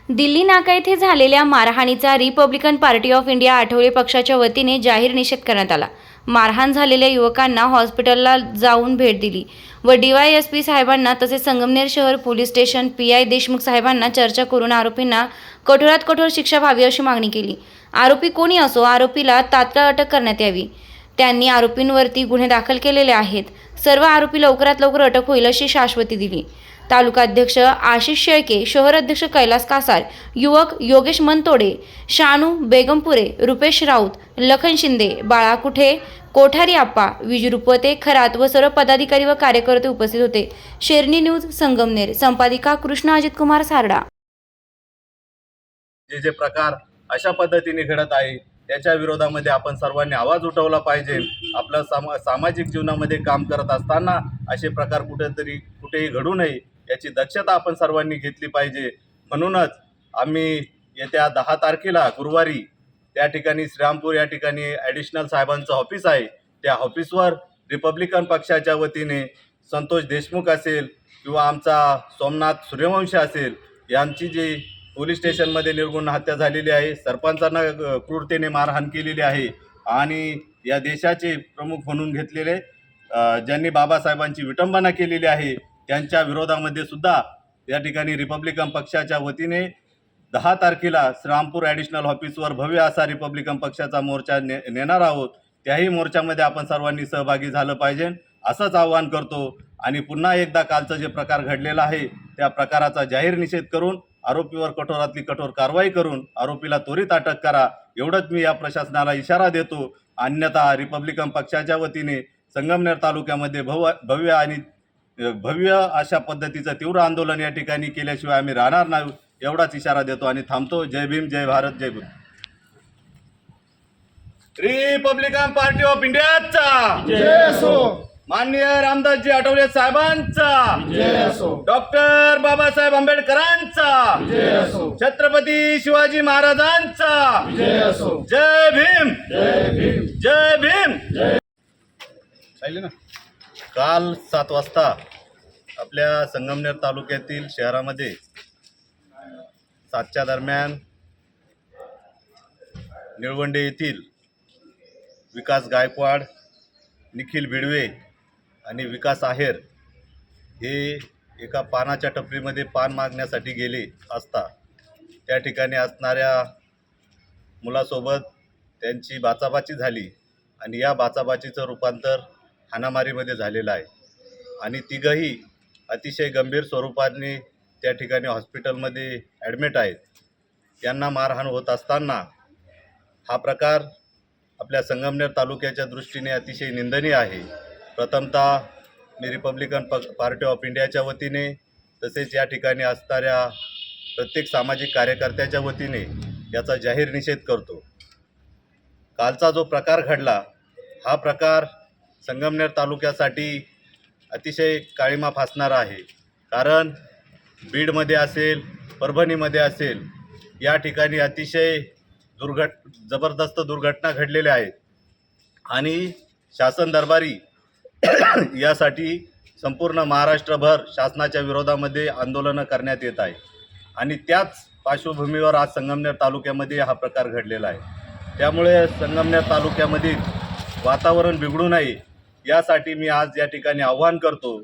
दिल्ली नाका येथे झालेल्या मारहाणीचा Republican Party of India Athawale पक्षाच्या वतीने जाहीर निषेध करण्यात आला। मारहाण झालेल्या युवकांना हॉस्पिटलला जाऊन भेट दिली व DYSP साहेबांना तसेच संगमनेर शहर पोलीस स्टेशन PI देशमुख साहेबांना चर्चा करून आरोपींना कठोरात कठोर शिक्षा व्हावी अशी मागणी केली। आरोपी कोणी असो, आरोपीला तात्काळ अटक करण्यात यावी। त्यांनी आरोपींवरती गुन्हे दाखल केलेले आहेत। सर्व आरोपी लवकरात लवकर अटक होईल अशी शाश्वती दिली। तालुका अध्यक्ष आशिष शेळके, शहर अध्यक्ष कैलास कासार, युवक योगेश मनतोडे, शानू बेगमपुरे, रुपेश राऊत, लखन शिंदे, बाळा कुठे, कोठारी आप्पा, विजरुपते खरात व सर्व पदाधिकारी व कार्यकर्ते उपस्थित होते। शेरनी न्यूज संगमनेर, संपादिका कृष्णा अजित कुमार सारडा। जे प्रकार अशा पद्धतीने घडत आहे त्याच्या विरोधामध्ये आपण सर्वांनी आवाज उठवला पाहिजे। आपलं सामाजिक जीवनामध्ये काम करत असताना असे प्रकार कुठेही घडू नये याची दक्षता आपण सर्वांनी घेतली पाहिजे। म्हणूनच आम्ही येत्या 10 तारखेला गुरुवारी त्या ठिकाणी श्रीरामपूर या ठिकाणी ॲडिशनल साहेबांचं ऑफिस आहे, त्या ऑफिसवर रिपब्लिकन पक्षाच्या वतीने संतोष देशमुख असेल किंवा आमचा सोमनाथ सूर्यवंशी असेल यांची जी पोलीस स्टेशनमध्ये निर्गुण हत्या झालेली आहे, सरपंचांना क्रूरतेने मारहाण केलेली आहे आणि या देशाचे प्रमुख म्हणून घेतलेले ज्यांनी बाबासाहेबांची विटंबना केलेली आहे त्यांच्या विरोधामध्ये सुद्धा या ठिकाणी रिपब्लिकन पक्षाच्या वतीने 10 तारखेला श्रीरामपूर ॲडिशनल ऑफिसवर भव्य असा रिपब्लिकन पक्षाचा मोर्चा नेणार आहोत। त्याही मोर्चामध्ये आपण सर्वांनी सहभागी झालं पाहिजे असंच आवाहन करतो आणि पुन्हा एकदा कालचा जे प्रकार घडलेला आहे त्या प्रकाराचा जाहीर निषेध करून आरोपीवर कठोरातली कठोर कारवाई करून आरोपीला त्वरित अटक करा, एवढंच मी या प्रशासनाला इशारा देतो। अन्यथा रिपब्लिकन पक्षाच्या वतीने संगमनेर तालुक्यामध्ये भव्य अशा पद्धतीचं तीव्र आंदोलन या ठिकाणी केल्याशिवाय आम्ही राहणार नाही, एवढाच इशारा देतो आणि थांबतो। जय भीम, जय भारत, जय बुद्ध। रिपब्लिकन पार्टी ऑफ इंडियाचा जय असो, माननीय रामदासजी आठवले साहेबांचा जय असो, डॉक्टर बाबासाहेब आंबेडकरांचा जय असो, छत्रपती शिवाजी महाराजांचा जय असो, जय भीम, जय भीम, जय भीम। चालेल ना। काल 7 वाजता आपल्या संगमनेर तालुक्यातील शहरामध्ये 7च्या दरम्यान निळवंडे येथील विकास गायकवाड, निखिल बिडवे आणि विकास आहेर हे एका पानाच्या टपरीमध्ये पान मागण्यासाठी गेले असता त्या ठिकाणी असणाऱ्या मुलासोबत त्यांची बाचाबाची झाली आणि या बाचाबाचीचं रूपांतर हाणामारीमध्ये झालेलं आहे आणि तिघंही अतिशय गंभीर स्वरूपाने त्या ठिकाणी हॉस्पिटलमध्ये ॲडमिट आहेत। त्यांना मारहाण होत असताना हा प्रकार आपल्या संगमनेर तालुक्याच्या दृष्टीने अतिशय निंदनीय आहे। प्रथमतः मी रिपब्लिकन पार्टी ऑफ इंडियाच्या वतीने तसेच या ठिकाणी असणाऱ्या प्रत्येक सामाजिक कार्यकर्त्याच्या वतीने याचा जाहीर निषेध करतो। कालचा जो प्रकार घडला हा प्रकार संगमनेर तालुक्यासाठी अतिशय काळिमा फासणारा आहे, कारण बीडमध्ये असेल, परभणीमध्ये असेल या ठिकाणी अतिशय जबरदस्त दुर्घटना घडलेल्या आहेत आणि शासन दरबारी यासाठी संपूर्ण महाराष्ट्रभर शासनाच्या विरोधामध्ये आंदोलनं करण्यात येत आहे आणि त्याच पार्श्वभूमीवर आज संगमनेर तालुक्यामध्ये हा प्रकार घडलेला आहे। त्यामुळे संगमनेर तालुक्यामधील वातावरण बिघडू नये यासाठी मी आज या ठिकाणी आवाहन करतो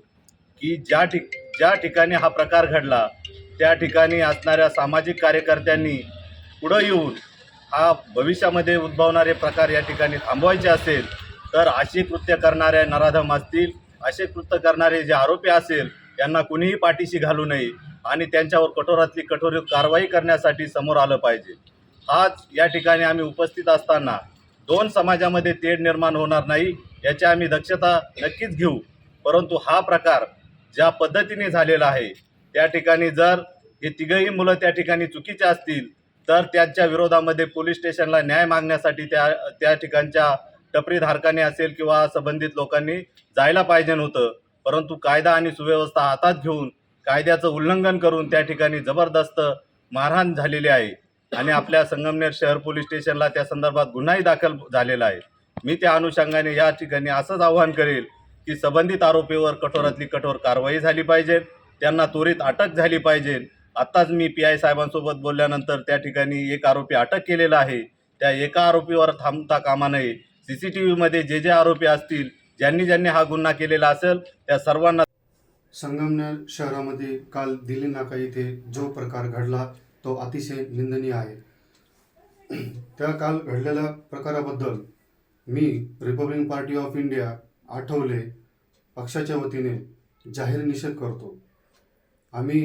की ज्या ठिकाणी हा प्रकार घडला त्या ठिकाणी असणाऱ्या सामाजिक कार्यकर्त्यांनी पुढं येऊन हा भविष्यामध्ये उद्भवणारे प्रकार या ठिकाणी थांबवायचे असेल तर अशी कृत्य करणाऱ्या नराधम असतील, असे कृत्य करणारे जे आरोपी असेल यांना कुणीही पाठीशी घालू नये आणि त्यांच्यावर कठोरातली कठोर कारवाई करण्यासाठी समोर आलं पाहिजे। आज या ठिकाणी आम्ही उपस्थित असताना 2 समाजामध्ये तेढ निर्माण होणार नाही याची आम्ही दक्षता नक्कीच घेऊ, परंतु हा प्रकार ज्या पद्धतीने झालेला आहे त्या ठिकाणी जर हे तिघंही मुलं त्या ठिकाणी चुकीचे असतील तर त्यांच्या विरोधामध्ये पोलीस स्टेशनला न्याय मागण्यासाठी त्या ठिकाणच्या टपरीधारकांनी असेल किंवा संबंधित लोकांनी जायला पाहिजे होतं, परंतु कायदा आणि सुव्यवस्था हातात घेऊन कायद्याचं उल्लंघन करून त्या ठिकाणी जबरदस्त मारहाण झालेली आहे आणि आपल्या संगमनेर शहर पोलीस स्टेशनला त्या संदर्भात गुन्हाही दाखल झालेला आहे। मी त्या अनुषंगाने या ठिकाणी असंच आवाहन करेल की संबंधित आरोपीवर कठोरातली कठोर कारवाई झाली पाहिजे, त्यांना त्वरित अटक झाली पाहिजे आत्ताच मी PI साहेबांसोबत बोलल्यानंतर त्या ठिकाणी एक आरोपी अटक केलेला आहे. त्या एका आरोपीवर थांबता कामा नये. CCTVमध्ये जे आरोपी असतील, ज्यांनी हा गुन्हा केलेला असेल, त्या सर्वांना संगमनेर शहरामध्ये काल दिल्ली नाका येथे जो प्रकार घडला तो अतिशय निंदनीय आहे. त्या काल घडलेल्या प्रकाराबद्दल मी Republican Party of India Athawale पक्षाच्या वतीने जाहीर निषेध करतो. आम्ही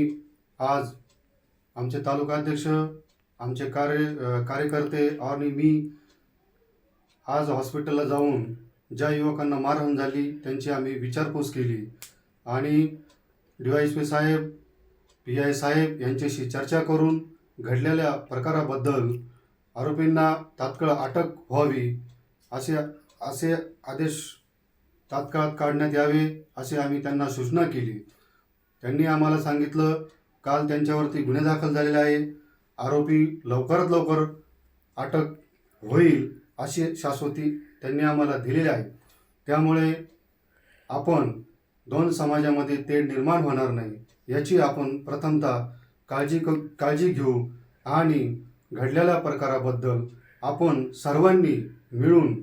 आज आमचे तालुकाध्यक्ष, आमचे कार्यकर्ते आणि मी आज हॉस्पिटलला जाऊन ज्या युवकांना मारहाण झाली त्यांची आम्ही विचारपूस केली आणि DYSP साहेब, PI साहेब यांच्याशी चर्चा करून घडलेल्या प्रकाराबद्दल आरोपींना तात्काळ अटक व्हावी असे आदेश तात्काळ काढण्यात यावे असे आम्ही त्यांना सूचना केली. त्यांनी आम्हाला सांगितलं काल त्यांच्यावरती गुन्हे दाखल झालेले आहे, आरोपी लवकरात लवकर अटक होईल अशी शाश्वती त्यांनी आम्हाला दिलेली आहे. त्यामुळे आपण दोन समाजामध्ये तेढ निर्माण होणार नाही याची आपण प्रथमतः काळजी घेऊ आणि घडलेल्या प्रकाराबद्दल आपण सर्वांनी मिळून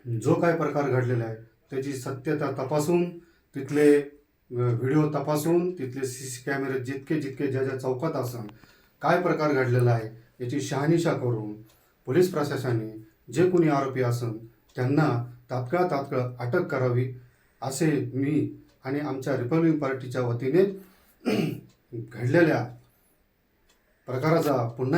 जो काय प्रकार घडलेला आहे त्याची सत्यता तपासून, तिथले व्हिडिओ तपासून, तिथले CC कॅमेरे जितके ज्या चौकात असन काय प्रकार घडलेला आहे याची शहानिशा करून पोलीस प्रशासनाने जे कोणी आरोपी असन त्यांना तात्काळ अटक करावी असे मी आणि आमच्या रिपब्लिकन पार्टीच्या वतीने घडलेल्या प्रकाराचा पुन्हा